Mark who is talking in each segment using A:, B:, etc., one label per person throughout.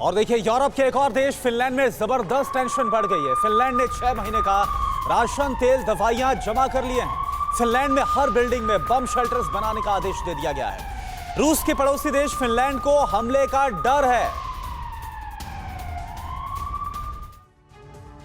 A: और देखिए, यूरोप के एक और देश फिनलैंड में जबरदस्त टेंशन बढ़ गई है। फिनलैंड ने 6 महीने का राशन, तेल, दवाइयां जमा कर लिए हैं। फिनलैंड में हर बिल्डिंग में बम शेल्टर्स बनाने का आदेश दे दिया गया है। रूस के पड़ोसी देश फिनलैंड को हमले का डर है।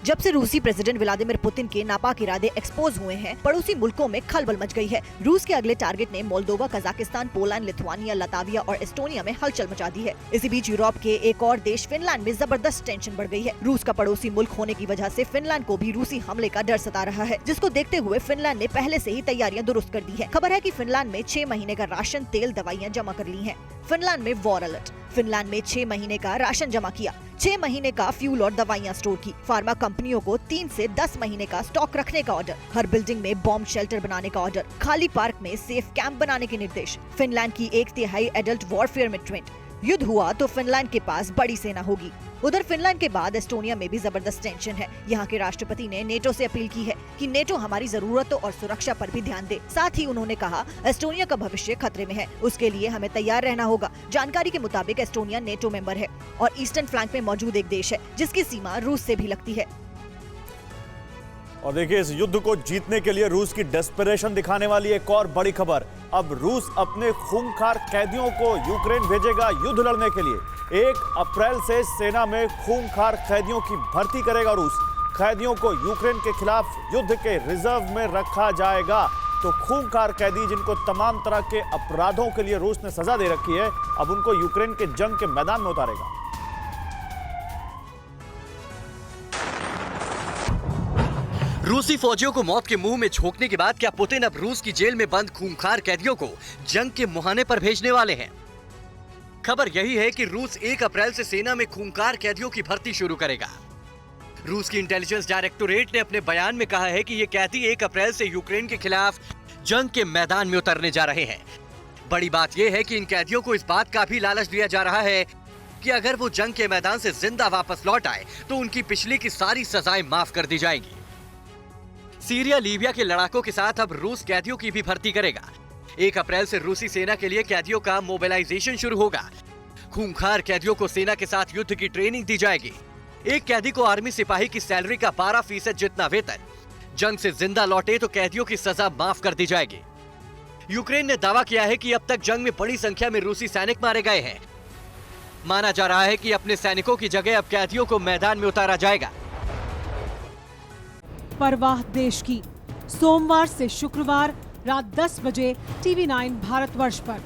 B: जब से रूसी प्रेसिडेंट व्लादिमीर पुतिन के नापाक इरादे एक्सपोज हुए हैं, पड़ोसी मुल्कों में खलबल मच गई है। रूस के अगले टारगेट ने Moldova, Kazakhstan, Poland, Lithuania, Latvia और एस्टोनिया में हलचल मचा दी है। इसी बीच यूरोप के एक और देश फिनलैंड में जबरदस्त टेंशन बढ़ गई है। रूस का पड़ोसी मुल्क होने की वजह से फिनलैंड को भी रूसी हमले का डर सता रहा है, जिसको देखते हुए फिनलैंड ने पहले से ही तैयारियां दुरुस्त कर दी है। खबर है कि फिनलैंड में 6 महीने का राशन, तेल, दवाइयां जमा कर ली हैं। फिनलैंड में वॉर अलर्ट। फिनलैंड में 6 महीने का राशन जमा किया, 6 महीने का फ्यूल और दवाइयां स्टोर की। फार्मा कंपनियों को 3 से 10 महीने का स्टॉक रखने का ऑर्डर। हर बिल्डिंग में बॉम्ब शेल्टर बनाने का ऑर्डर। खाली पार्क में सेफ कैंप बनाने के निर्देश। फिनलैंड की 1/3 एडल्ट वॉरफेयर में ट्रेंड। युद्ध हुआ तो फिनलैंड के पास बड़ी सेना होगी। उधर फिनलैंड के बाद एस्टोनिया में भी जबरदस्त टेंशन है। यहाँ के राष्ट्रपति ने नेटो से अपील की है कि नेटो हमारी जरूरतों और सुरक्षा पर भी ध्यान दे। साथ ही उन्होंने कहा, एस्टोनिया का भविष्य खतरे में है, उसके लिए हमें तैयार रहना होगा। जानकारी के मुताबिक एस्टोनिया नेटो मेंबर है और ईस्टर्न फ्लैंक में मौजूद एक देश है जिसकी सीमा रूस से भी लगती है।
C: और देखिए, इस युद्ध को जीतने के लिए रूस की डेस्परेशन दिखाने वाली एक और बड़ी खबर। अब रूस अपने खूंखार कैदियों को यूक्रेन भेजेगा युद्ध लड़ने के लिए। 1 अप्रैल से सेना में खूंखार कैदियों की भर्ती करेगा रूस। कैदियों को यूक्रेन के खिलाफ युद्ध के रिजर्व में रखा जाएगा। तो खूंखार कैदी जिनको तमाम तरह के अपराधों के लिए रूस ने सजा दे रखी है, अब उनको यूक्रेन के जंग के मैदान में उतारेगा।
D: रूसी फौजियों को मौत के मुंह में झोंकने के बाद क्या पुतिन अब रूस की जेल में बंद खूंखार कैदियों को जंग के मुहाने पर भेजने वाले हैं? खबर यही है कि रूस 1 अप्रैल से सेना में खूंखार कैदियों की भर्ती शुरू करेगा। रूस की इंटेलिजेंस डायरेक्टोरेट ने अपने बयान में कहा है कि ये कैदी 1 अप्रैल से यूक्रेन के खिलाफ जंग के मैदान में उतरने जा रहे हैं। बड़ी बात यह है कि इन कैदियों को इस बात का भी लालच दिया जा रहा है कि अगर वो जंग के मैदान से जिंदा वापस लौट आए तो उनकी पिछली की सारी सजाएं माफ कर दी जाएंगी। सीरिया, लीबिया के लड़ाकों के साथ अब रूस कैदियों की भी भर्ती करेगा। 1 अप्रैल से रूसी सेना के लिए कैदियों का मोबिलाइजेशन शुरू होगा। खूंखार कैदियों को सेना के साथ युद्ध की ट्रेनिंग दी जाएगी। एक कैदी को आर्मी सिपाही की सैलरी का 12% जितना वेतन। जंग से जिंदा लौटे तो कैदियों की सजा माफ कर दी जाएगी। यूक्रेन ने दावा किया है कि अब तक जंग में बड़ी संख्या में रूसी सैनिक मारे गए हैं। माना जा रहा है कि अपने सैनिकों की जगह अब कैदियों को मैदान में उतारा जाएगा।
E: परवाह देश की, सोमवार से शुक्रवार रात 10 बजे TV9 भारतवर्ष पर।